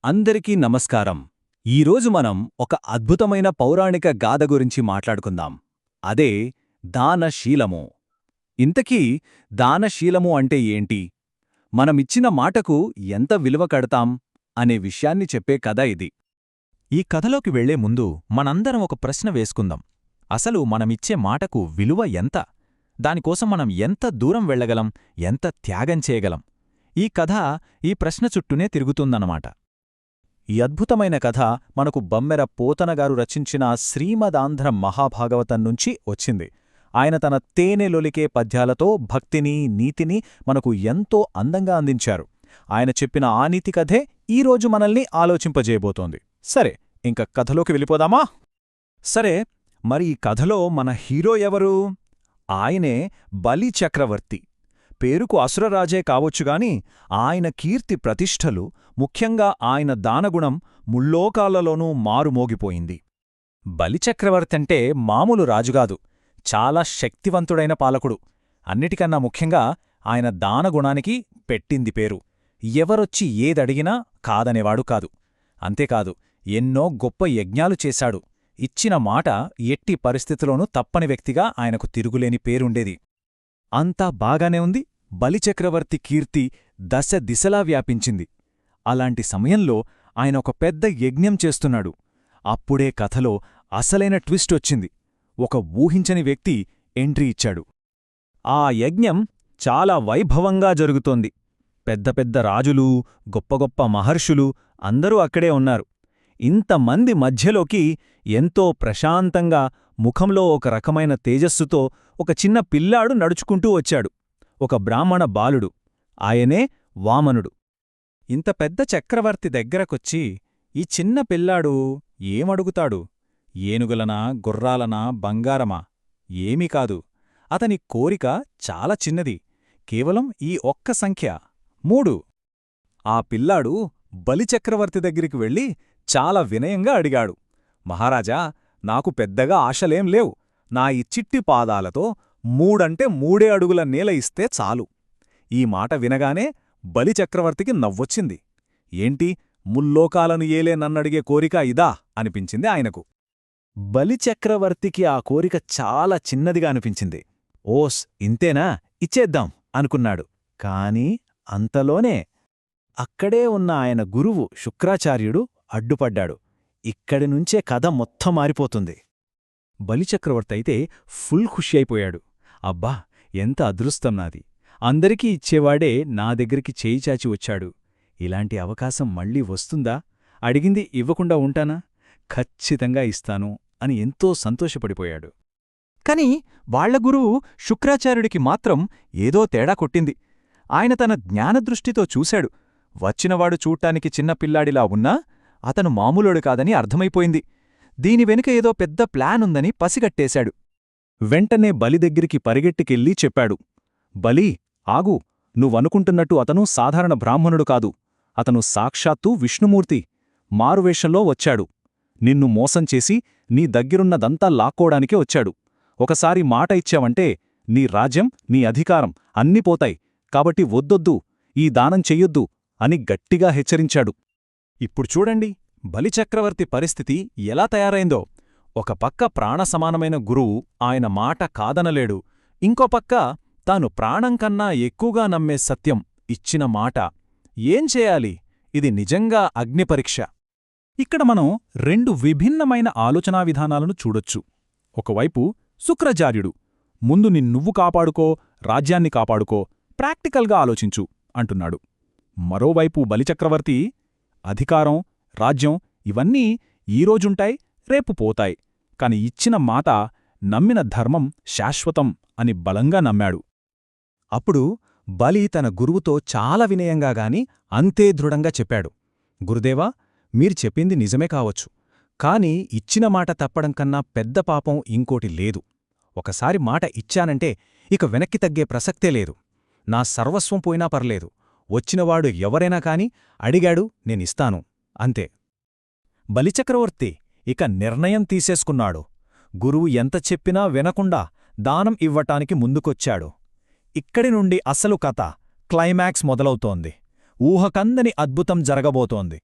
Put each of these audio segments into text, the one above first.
అందరికీ నమస్కారం. ఈరోజు మనం ఒక అద్భుతమైన పౌరాణిక గాథ గురించి మాట్లాడుకుందాం. అదే దానశీలము. ఇంతకీ దానశీలము అంటే ఏంటి? మనమిచ్చిన మాటకు ఎంత విలువ కడతాం అనే విషయాన్ని చెప్పే కథ ఇది. ఈ కథలోకి వెళ్లే ముందు మనందరం ఒక ప్రశ్న వేసుకుందాం. అసలు మనమిచ్చే మాటకు విలువ ఎంత? దానికోసం మనం ఎంత దూరం వెళ్లగలం, ఎంత త్యాగం చేయగలం? ఈ కథ ఈ ప్రశ్న చుట్టూనే తిరుగుతుందన్నమాట. ఈ అద్భుతమైన కథ మనకు బమ్మెర పోతనగారు రచించిన శ్రీమదాంధ్ర మహాభాగవతం నుంచి వచ్చింది. ఆయన తన తేనెలొలికే పద్యాలతో భక్తిని, నీతిని మనకు ఎంతో అందంగా అందించారు. ఆయన చెప్పిన ఆ నీతి కథే ఈరోజు మనల్ని ఆలోచింపజేయబోతోంది. సరే, ఇంక కథలోకి వెళ్ళిపోదామా? సరే, మరి ఈ కథలో మన హీరో ఎవరు? ఆయనే బలి చక్రవర్తి. పేరుకు అసురరాజే కావచ్చుగాని ఆయన కీర్తి ప్రతిష్టలు, ముఖ్యంగా ఆయన దానగుణం ముల్లోకాలలోనూ మారుమోగిపోయింది. బలిచక్రవర్తంటే మామూలు రాజుగాదు, చాలా శక్తివంతుడైన పాలకుడు. అన్నిటికన్నా ముఖ్యంగా ఆయన దానగుణానికి పెట్టింది పేరు. ఎవరొచ్చి ఏదడిగినా కాదనేవాడు కాదు. అంతేకాదు, ఎన్నో గొప్ప యజ్ఞాలు చేశాడు. ఇచ్చిన మాట ఎట్టి పరిస్థితిలోనూ తప్పని వ్యక్తిగా ఆయనకు తిరుగులేని పేరుండేది. అంతా బాగానే ఉంది. బలిచక్రవర్తి కీర్తి దశ దిశలా వ్యాపించింది. అలాంటి సమయంలో ఆయన ఒక పెద్ద యజ్ఞం చేస్తున్నాడు. అప్పుడే కథలో అసలైన ట్విస్టొచ్చింది. ఒక ఊహించని వ్యక్తి ఎంట్రీ ఇచ్చాడు. ఆ యజ్ఞం చాలా వైభవంగా జరుగుతోంది. పెద్ద పెద్ద రాజులు, గొప్ప గొప్ప మహర్షులు అందరూ అక్కడే ఉన్నారు. ఇంతమంది మధ్యలోకి ఎంతో ప్రశాంతంగా, ముఖంలో ఒక రకమైన తేజస్సుతో ఒక చిన్న పిల్లాడు నడుచుకుంటూ వచ్చాడు. ఒక బ్రాహ్మణ బాలుడు. ఆయనే వామనుడు. ఇంత పెద్ద చక్రవర్తి దగ్గరకొచ్చి ఈ చిన్న పిల్లాడు ఏమడుగుతాడు? ఏనుగులనా, గుర్రాలనా, బంగారమా? ఏమీ కాదు. అతని కోరిక చాలా చిన్నది. కేవలం ఈ ఒక్క సంఖ్య 3. ఆ పిల్లాడు బలిచక్రవర్తి దగ్గరికి వెళ్ళి చాలా వినయంగా అడిగాడు. మహారాజా, నాకు పెద్దగా ఆశలేం లేవు. నా ఈ చిట్టి పాదాలతో 3 3 అడుగుల నేల ఇస్తే చాలు. ఈ మాట వినగానే బలిచక్రవర్తికి నవ్వొచ్చింది. ఏంటి, ముల్లోకాలను ఏలే నన్నడిగే కోరిక ఇదా అనిపించింది ఆయనకు. బలిచక్రవర్తికి ఆ కోరిక చాలా చిన్నదిగా అనిపించింది. ఓస్, ఇంతేనా, ఇచ్చేద్దాం అనుకున్నాడు. కాని అంతలోనే అక్కడే ఉన్న ఆయన గురువు శుక్రాచార్యుడు అడ్డుపడ్డాడు. ఇక్కడినుంచే కథ మొత్తం మారిపోతుంది. బలిచక్రవర్తయితే ఫుల్ ఖుషి అయిపోయాడు. అబ్బా, ఎంత అదృష్టం నాది! అందరికీ ఇచ్చేవాడే నా దగ్గరికి చేయిచాచి వచ్చాడు. ఇలాంటి అవకాశం మళ్ళీ వస్తుందా? అడిగింది ఇవ్వకుండా ఉంటానా? ఖచ్చితంగా ఇస్తాను అని ఎంతో సంతోషపడిపోయాడు. కాని వాళ్ల గురువు శుక్రాచార్యుడికి మాత్రం ఏదో తేడా కొట్టింది. ఆయన తన జ్ఞానదృష్టితో చూశాడు. వచ్చినవాడు చూడ్డానికి చిన్నపిల్లాడిలా ఉన్నా అతను మామూలుడు కాదని అర్థమైపోయింది. దీని వెనుక ఏదో పెద్ద ప్లానుందని పసిగట్టేశాడు. వెంటనే బలి దగ్గరికి పరిగెట్టికెళ్ళి చెప్పాడు. బలి, ఆగు! నువ్వనుకుంటున్నట్టు అతను సాధారణ బ్రాహ్మణుడు కాదు. అతను సాక్షాత్తూ విష్ణుమూర్తి. మారువేషంలో వచ్చాడు. నిన్ను మోసం చేసి నీ దగ్గరున్నదంతా లాక్కోడానికే వచ్చాడు. ఒకసారి మాట ఇచ్చావంటే నీ రాజ్యం, నీ అధికారం అన్నీ పోతాయి. కాబట్టి వద్దొద్దు, ఈ దానం చెయ్యొద్దు అని గట్టిగా హెచ్చరించాడు. ఇప్పుడు చూడండి బలిచక్రవర్తి పరిస్థితి ఎలా తయారైందో. ఒక పక్క ప్రాణసమానమైన గురువు ఆయన మాట కాదనలేడు. ఇంకో పక్క తాను ప్రాణంకన్నా ఎక్కువగా నమ్మే సత్యం, ఇచ్చిన మాట. ఏం చేయాలి? ఇది నిజంగా అగ్నిపరీక్ష. ఇక్కడ మనం 2 విభిన్నమైన ఆలోచనా విధానాలను చూడొచ్చు. ఒకవైపు శుక్రాచార్యుడు, ముందు నిన్నువ్వు కాపాడుకో, రాజ్యాన్ని కాపాడుకో, ప్రాక్టికల్గా ఆలోచించు అంటున్నాడు. మరోవైపు బలిచక్రవర్తి, అధికారం, రాజ్యం ఇవన్నీ ఈరోజుంటాయి, రేపు పోతాయి. కాని ఇచ్చిన మాట, నమ్మిన ధర్మం శాశ్వతం అని బలంగా నమ్మాడు. అప్పుడు బలి తన గురువుతో చాలా వినయంగాగాని అంతే దృఢంగా చెప్పాడు. గురుదేవా, మీరు చెప్పింది నిజమే కావచ్చు. కాని ఇచ్చిన మాట తప్పడం కన్నా పెద్ద పాపం ఇంకోటి లేదు. ఒకసారి మాట ఇచ్చానంటే ఇక వెనక్కి తగ్గే ప్రసక్తే లేదు. నా సర్వస్వం పోయినా పర్లేదు. వచ్చినవాడు ఎవరైనా కాని అడిగాడు, నేనిస్తాను, అంతే. బలిచక్రవర్తి ఇక నిర్ణయం తీసేసుకున్నాడు. గురువు ఎంత చెప్పినా వినకుండా దానం ఇవ్వటానికి ముందుకొచ్చాడు. ఇక్కడి నుండి అసలు కథ, క్లైమాక్స్ మొదలవుతోంది. ఊహకందని అద్భుతం జరగబోతోంది.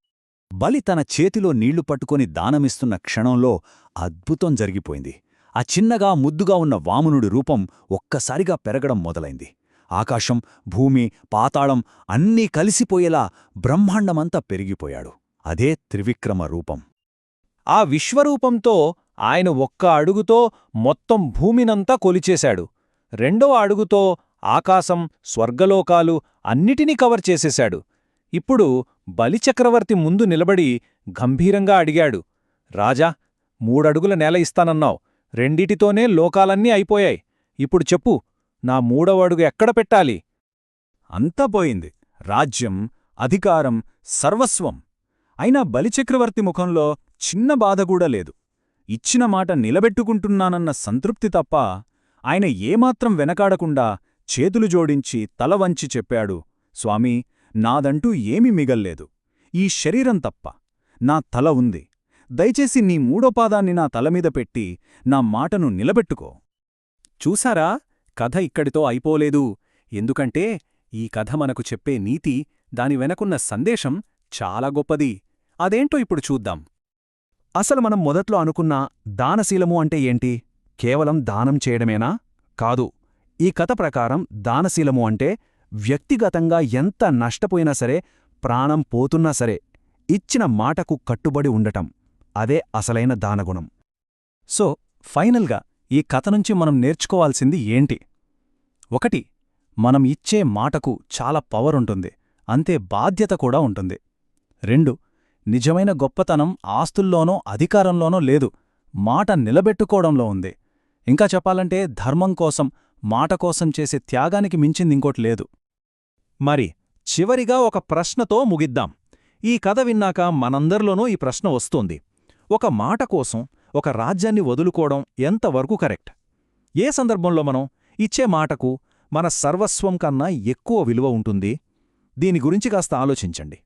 బలి తన చేతిలో నీళ్లు పట్టుకొని దానమిస్తున్న క్షణంలో అద్భుతం జరిగిపోయింది. ఆ చిన్నగా ముద్దుగా ఉన్న వామనుడి రూపం ఒక్కసారిగా పెరగడం మొదలైంది. ఆకాశం, భూమి, పాతాళం అన్నీ కలిసిపోయేలా బ్రహ్మాండమంతా పెరిగిపోయాడు. అదే త్రివిక్రమ రూపం. ఆ విశ్వరూపంతో ఆయన ఒక్క అడుగుతో మొత్తం భూమినంతా కొలిచేశాడు. రెండవ అడుగుతో ఆకాశం, స్వర్గలోకాలు అన్నిటినీ కవర్ చేసేశాడు. ఇప్పుడు బలిచక్రవర్తి ముందు నిలబడి గంభీరంగా అడిగాడు, రాజా, 3 అడుగుల నేల ఇస్తానన్నావ్, రెండిటితోనే లోకాలన్నీ అయిపోయాయి. ఇప్పుడు చెప్పు, నా 3వ అడుగు ఎక్కడ పెట్టాలి? అంతా పోయింది. రాజ్యం, అధికారం, సర్వస్వం. అయినా బలిచక్రవర్తి ముఖంలో చిన్న బాధకూడా లేదు. ఇచ్చిన మాట నిలబెట్టుకుంటున్నానన్న సంతృప్తి తప్ప ఆయన ఏమాత్రం వెనకాడకుండా చేతులు జోడించి తల వంచి చెప్పాడు, స్వామీ, నాదంటూ ఏమీ మిగల్లేదు. ఈ శరీరం తప్ప నా తల ఉంది. దయచేసి నీ 3వ పాదాన్ని నా తలమీద పెట్టి నా మాటను నిలబెట్టుకో. చూసారా, కథ ఇక్కడితో అయిపోలేదు. ఎందుకంటే ఈ కథ మనకు చెప్పే నీతి, దాని వెనకున్న సందేశం చాలా గొప్పది. అదేంటో ఇప్పుడు చూద్దాం. అసలు మనం మొదట్లో అనుకున్న దానశీలము అంటే ఏంటి? కేవలం దానం చేయడమేనా? కాదు. ఈ కథ ప్రకారం దానశీలము అంటే వ్యక్తిగతంగా ఎంత నష్టపోయినా సరే, ప్రాణం పోతున్నా సరే, ఇచ్చిన మాటకు కట్టుబడి ఉండటం. అదే అసలైన దానగుణం. సో, ఫైనల్గా ఈ కథ నుంచి మనం నేర్చుకోవాల్సింది ఏంటి? 1. మనం ఇచ్చే మాటకు చాలా పవర్ ఉంటుంది, అంతే బాధ్యత కూడా ఉంటుంది. 2. నిజమైన గొప్పతనం ఆస్తుల్లోనో అధికారంలోనో లేదు, మాట నిలబెట్టుకోవడంలో ఉంది. ఇంకా చెప్పాలంటే ధర్మం కోసం, మాట కోసం చేసే త్యాగానికి మించిందింకోటి లేదు. మరి చివరిగా ఒక ప్రశ్నతో ముగిద్దాం. ఈ కథ విన్నాక మనందరిలోనూ ఈ ప్రశ్న వస్తోంది. ఒక మాట కోసం ఒక రాజ్యాన్ని వదులుకోవడం ఎంతవరకు కరెక్ట్? ఏ సందర్భంలో మనం ఇచ్చే మాటకు మన సర్వస్వం కన్నా ఎక్కువ విలువ ఉంటుంది? దీని గురించి కాస్త ఆలోచించండి.